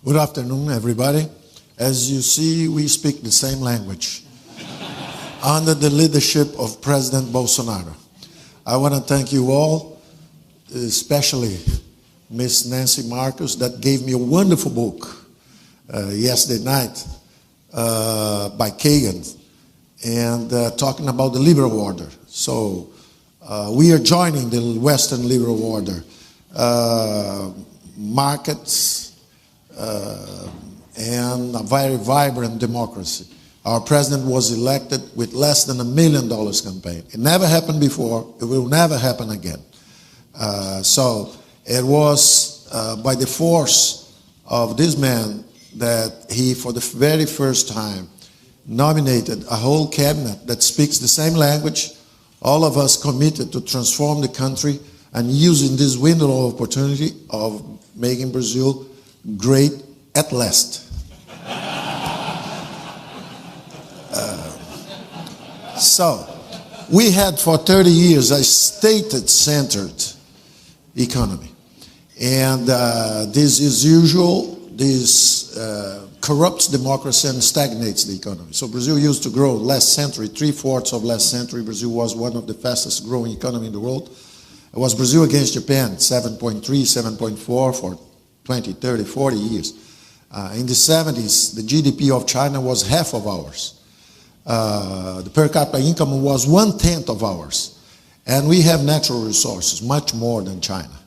Good afternoon, everybody. As you see, we speak the same language under the leadership of President Bolsonaro. I want to thank you all, especially Miss Nancy Marcus, that gave me a wonderful book yesterday night by Kagan, and talking about the liberal order. So we are joining the Western liberal order. Markets, and a very vibrant democracy. Our president was elected with less than $1 million campaign. It never happened before. It will never happen again. So it was by the force of this man that he, for the very first time, nominated a whole cabinet that speaks the same language. All of us committed to transform the country and using this window of opportunity of making Brazil great at last. So, we had for 30 years a state-centered economy. And this is usual. This corrupts democracy and stagnates the economy. So Brazil used to grow last century, 3/4 of last century. Brazil was one of the fastest growing economy in the world. It was Brazil against Japan, 7.3, 7.4 for 20, 30, 40 years. In the 70s, the GDP of China was half of ours. The per capita income was 1/10 of ours. And we have natural resources, much more than China.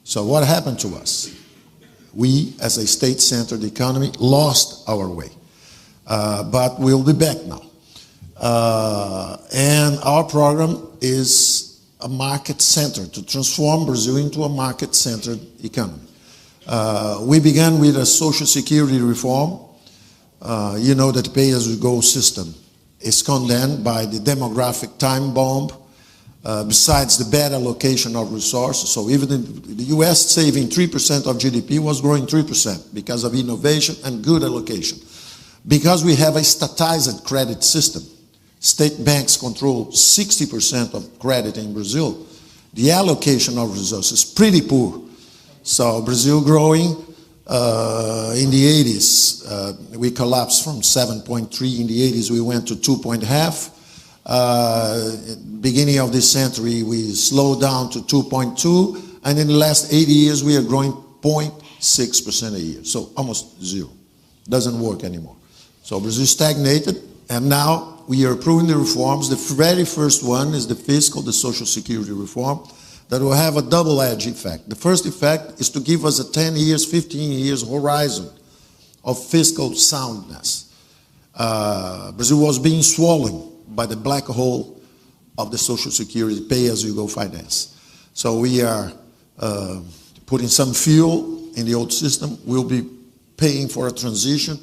So what happened to us? We, as a state-centered economy, lost our way. But we'll be back now. And our program is a market-centered, to transform Brazil into a market-centered economy. We began with a social security reform. You know that the pay-as-you-go system is condemned by the demographic time bomb, besides the bad allocation of resources. So even in the US saving 3% of GDP was growing 3% because of innovation and good allocation. Because we have a statized credit system, state banks control 60% of credit in Brazil, the allocation of resources is pretty poor. So Brazil growing in the 80s, we collapsed from 7.3 in the 80s, we went to 2.5. Beginning of this century, we slowed down to 2.2, and in the last 80 years, we are growing 0.6% a year, so almost zero. Doesn't work anymore. So Brazil stagnated, and now we are approving the reforms. The very first one is the fiscal, the social security reform, that will have a double-edged effect. The first effect is to give us a 10 years, 15 years horizon of fiscal soundness. Brazil was being swallowed by the black hole of the social security pay-as-you-go finance. So we are putting some fuel in the old system. We'll be paying for a transition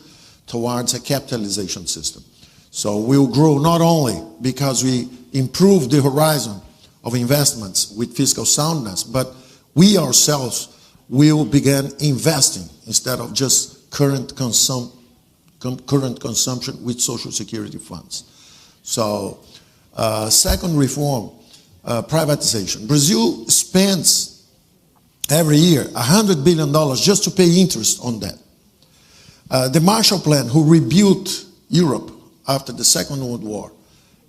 towards a capitalization system. So we'll grow not only because we improve the horizon of investments with fiscal soundness, but we ourselves will begin investing instead of just current consumption with social security funds. So, second reform, privatization. Brazil spends every year $100 billion just to pay interest on that. The Marshall Plan, who rebuilt Europe after the Second World War,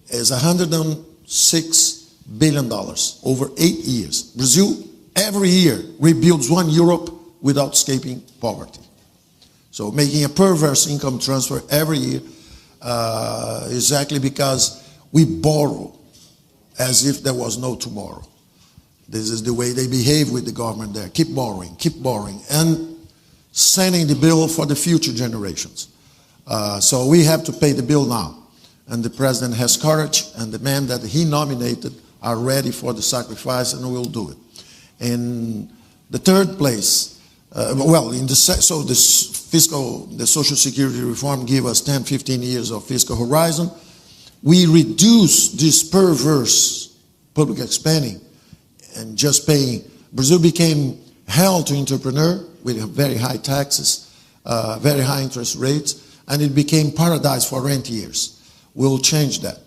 is $106 billion over 8 years. Brazil every year rebuilds one Europe without escaping poverty. So making a perverse income transfer every year, exactly because we borrow as if there was no tomorrow. This is the way they behave with the government there. Keep borrowing, and sending the bill for the future generations. So we have to pay the bill now. And the president has courage, and the men that he nominated are ready for the sacrifice, and will do it. In the third place, so the social security reform give us 10, 15 years of fiscal horizon. We reduce this perverse public spending and just paying. Brazil became hell to entrepreneur with very high taxes, very high interest rates, and it became paradise for rentiers. We'll change that.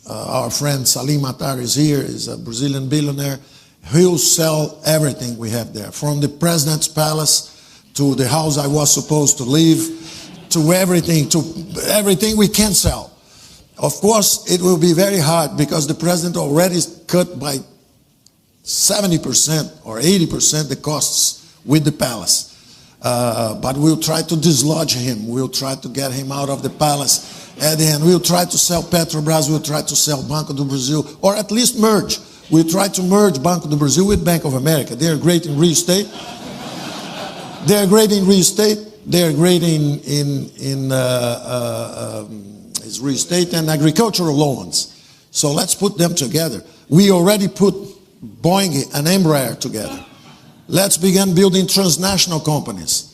Our friend Salim Matar is here, is a Brazilian billionaire. He'll sell everything we have there, from the president's palace to the house I was supposed to live, to everything we can sell. Of course, it will be very hard because the president already cut by 70% or 80% the costs with the palace. But we'll try to dislodge him. We'll try to get him out of the palace. At the end, we'll try to sell Petrobras. We'll try to sell Banco do Brasil, or at least merge. We'll try to merge Banco do Brasil with Bank of America. They are great in real estate. They are great in real estate. They are great in real estate and agricultural loans. So let's put them together. We already put Boeing and Embraer together. Let's begin building transnational companies.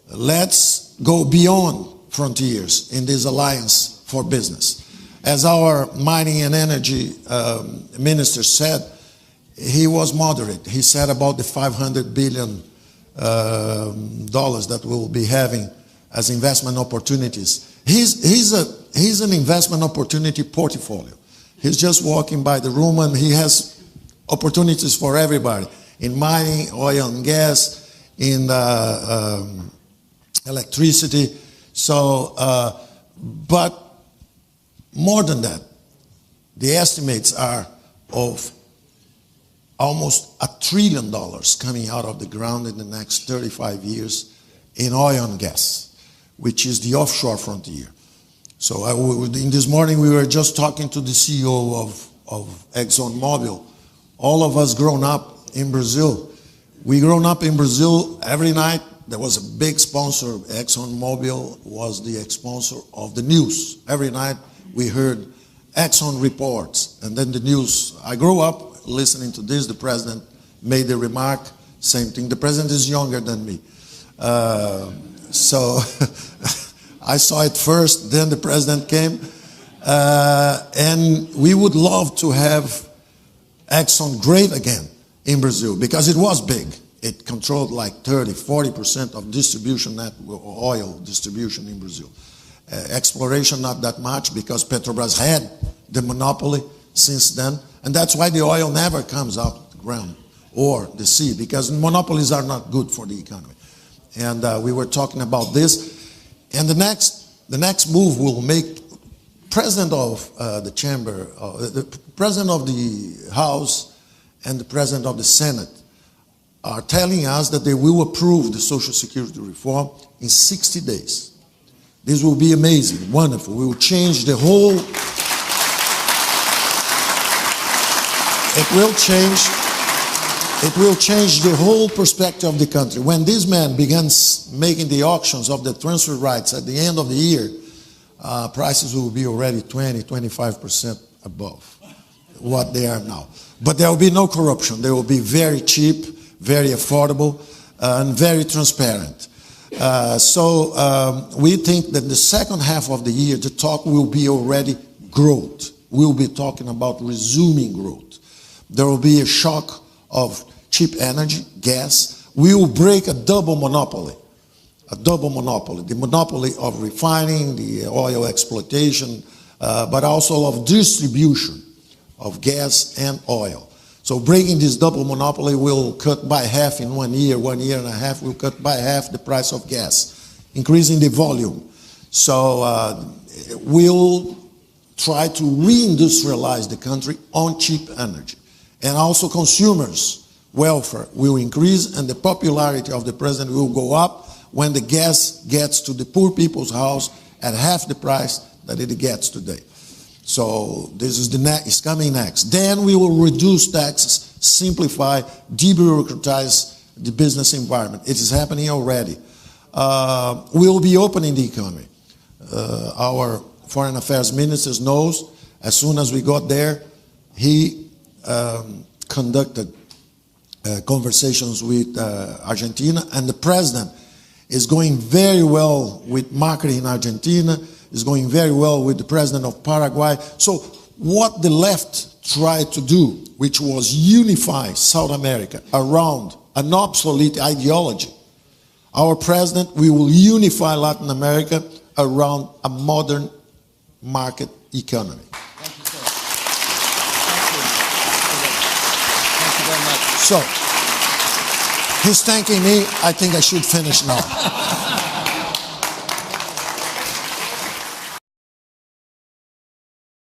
Let's go beyond frontiers in this alliance for business. As our mining and energy minister said, he was moderate. He said about the $500 billion that we'll be having as investment opportunities. He's an investment opportunity portfolio. He's just walking by the room and he has opportunities for everybody in mining, oil and gas, in electricity. So, but more than that, the estimates are of almost $1 trillion coming out of the ground in the next 35 years in oil and gas, which is the offshore frontier. So in this morning we were just talking to the CEO of ExxonMobil. All of us grown up in Brazil. We grown up in Brazil every night. There was a big sponsor. ExxonMobil was the sponsor of the news. Every night we heard Exxon reports and then the news. I grew up listening to this. The president made the remark, same thing. The president is younger than me. So I saw it first, then the president came. And we would love to have Exxon great again in Brazil because it was big. It controlled like 30-40% of distribution, oil distribution in Brazil. Exploration not that much because Petrobras had the monopoly since then. And that's why the oil never comes out the ground or the sea, because monopolies are not good for the economy. And we were talking about this. And the next move will make president of the chamber, the president of the House and the president of the Senate are telling us that they will approve the Social Security reform in 60 days. This will be amazing, wonderful. We will change the whole, it will change the whole perspective of the country. When this man begins making the auctions of the transfer rights at the end of the year, prices will be already 20-25% above what they are now. But there will be no corruption. They will be very cheap, very affordable, and very transparent. So we think that the second half of the year, the talk will be already growth. We'll be talking about resuming growth. There will be a shock of cheap energy, gas. We will break a double monopoly. The monopoly of refining, the oil exploitation, but also of distribution of gas and oil. So breaking this double monopoly will cut by half in 1 year and a half, will cut by half the price of gas, increasing the volume. So we'll try to reindustrialize the country on cheap energy. And also consumers' welfare will increase and the popularity of the president will go up when the gas gets to the poor people's house at half the price that it gets today. So this is is coming next. Then we will reduce taxes, simplify, debureaucratize the business environment. It is happening already. We will be opening the economy. Our foreign affairs minister knows. As soon as we got there, he conducted conversations with Argentina, and the president is going very well with Macri in Argentina, is going very well with the president of Paraguay. So what the left tried to do, which was unify South America around an obsolete ideology, our president, we will unify Latin America around a modern market economy. Thank you, sir. Thank you very much. So, He's thanking me. I think I should finish now.